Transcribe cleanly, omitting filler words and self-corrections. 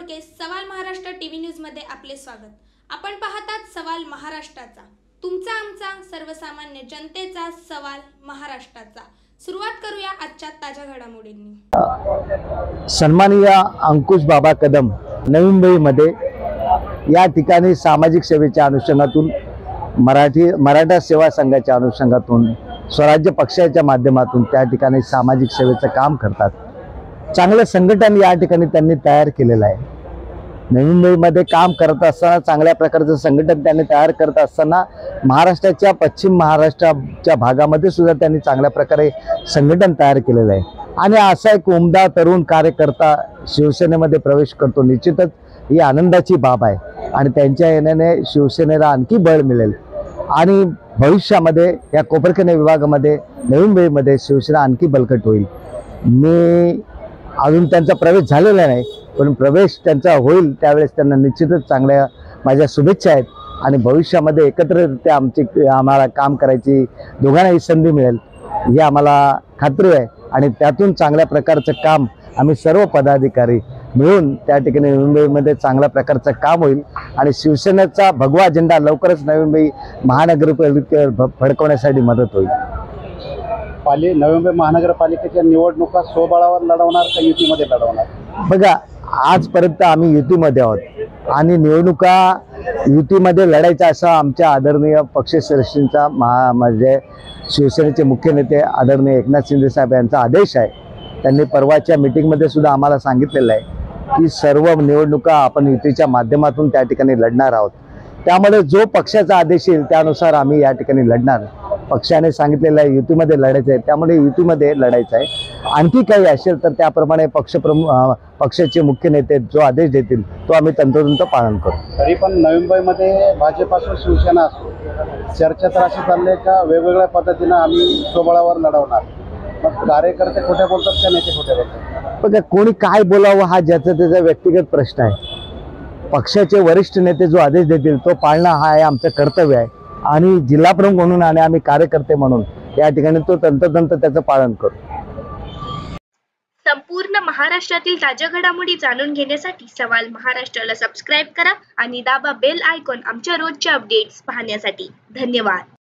बोडके सवाल Maharashtra TV news मध्ये आपले स्वागत। आपण पाहतात सवाल महाराष्ट्राचा, तुमचा आमचा सर्वसामान्य जनतेचा सवाल महाराष्ट्राचा। सुरुवात करूया आजच्या ताज्या घडामोडींनी। सन्माननीय अंकुश बाबा कदम नवी मुंबईमध्ये या ठिकाणी सामाजिक सेवेच्या अनुषंगातून मराठा सेवा संघाच्या अनुषंगातून स्वराज्य पक्षाच्या माध्यमातून त्या ठिकाणी सामाजिक सेवेचं काम करतात। चांगलं संघटन या ठिकाणी त्यांनी तयार केलेलं आहे। नवी मुंबईमध्ये काम करत असताना चांगल्या प्रकारचं संघटन त्यांनी तयार करत असताना महाराष्ट्राच्या पश्चिम महाराष्ट्राच्या भागामध्ये सुद्धा त्यांनी चांगल्या प्रकारे संघटन तयार केलेलं आहे। आणि असा एक उमदा तरुण कार्यकर्ता शिवसेनेमध्ये प्रवेश करतो, निश्चितच ही आनंदाची बाब आहे आणि त्यांच्या येण्याने शिवसेनेला आणखी बळ मिळेल आणि भविष्यामध्ये या कोपरखैरणे विभागामध्ये नवी मुंबईमध्ये शिवसेना आणखी बळकट होईल। मी अजून त्यांचा प्रवेश झालेला नाही, पण प्रवेश त्यांचा होईल त्यावेळेस त्यांना निश्चितच चांगल्या माझ्या शुभेच्छा आहेत आणि भविष्यामध्ये एकत्रितरित्या आम्हाला काम करायची दोघांनाही संधी मिळेल ही आम्हाला खात्री आहे आणि त्यातून चांगल्या प्रकारचं काम आम्ही सर्व पदाधिकारी मिळून त्या ठिकाणी नवी मुंबईमध्ये चांगल्या प्रकारचं काम होईल आणि शिवसेनेचा भगवा झेंडा लवकरच नवी मुंबई महानगरपालिकेवर फडकवण्यासाठी मदत होईल। नवी मुंबई महानगरपालिकेच्या निवडणुका स्वबळावर लढवणार का युतीमध्ये लढवणार? बघा, आजपर्यंत आम्ही युतीमध्ये आहोत आणि निवडणुका युतीमध्ये लढायचा असा आमच्या आदरणीय पक्षश्रेष्ठींचा म्हणजे शिवसेनेचे मुख्य नेते आदरणीय एकनाथ शिंदे साहेब यांचा आदेश आहे। त्यांनी परवाच्या मीटिंगमध्ये सुद्धा आम्हाला सांगितलेलं आहे की सर्व निवडणुका आपण युतीच्या माध्यमातून त्या ठिकाणी लढणार आहोत। त्यामुळे जो पक्षाचा आदेश येईल त्यानुसार आम्ही या ठिकाणी लढणार। पक्षाने सांगितलेलं आहे युतीमध्ये लढायचं आहे, त्यामुळे युतीमध्ये लढायचं आहे। आणखी काही असेल तर त्याप्रमाणे पक्षाचे मुख्य नेते जो आदेश देतील तो आम्ही तंतोतंत पालन करू। तरी पण नवी मुंबईमध्ये भाजपासून शिवसेना असो, चर्चा तर अशी चालली का वेगवेगळ्या पद्धतीनं आम्ही स्वबळावर लढवणार, मग कार्यकर्ते खोटे बोलतात का नेते खोटे बोलतात? बघा, कोणी काय बोलावं हा ज्याचा त्याचा व्यक्तिगत प्रश्न आहे। पक्षाचे वरिष्ठ नेते जो आदेश देतील तो पाळणं हा आहे आमचं कर्तव्य आहे आणि जिल्हा प्रमुख म्हणून आणि आम्ही कार्यकर्ते म्हणून या ठिकाणी तो तंतोतंत त्याचं पालन करू। संपूर्ण महाराष्ट्रातील ताज्या घडामोडी जाणून घेण्यासाठी सवाल महाराष्ट्राला सबस्क्राईब करा आणि दाबा बेल आयकॉन आमच्या रोजच्या अपडेट्स पाहण्यासाठी। धन्यवाद।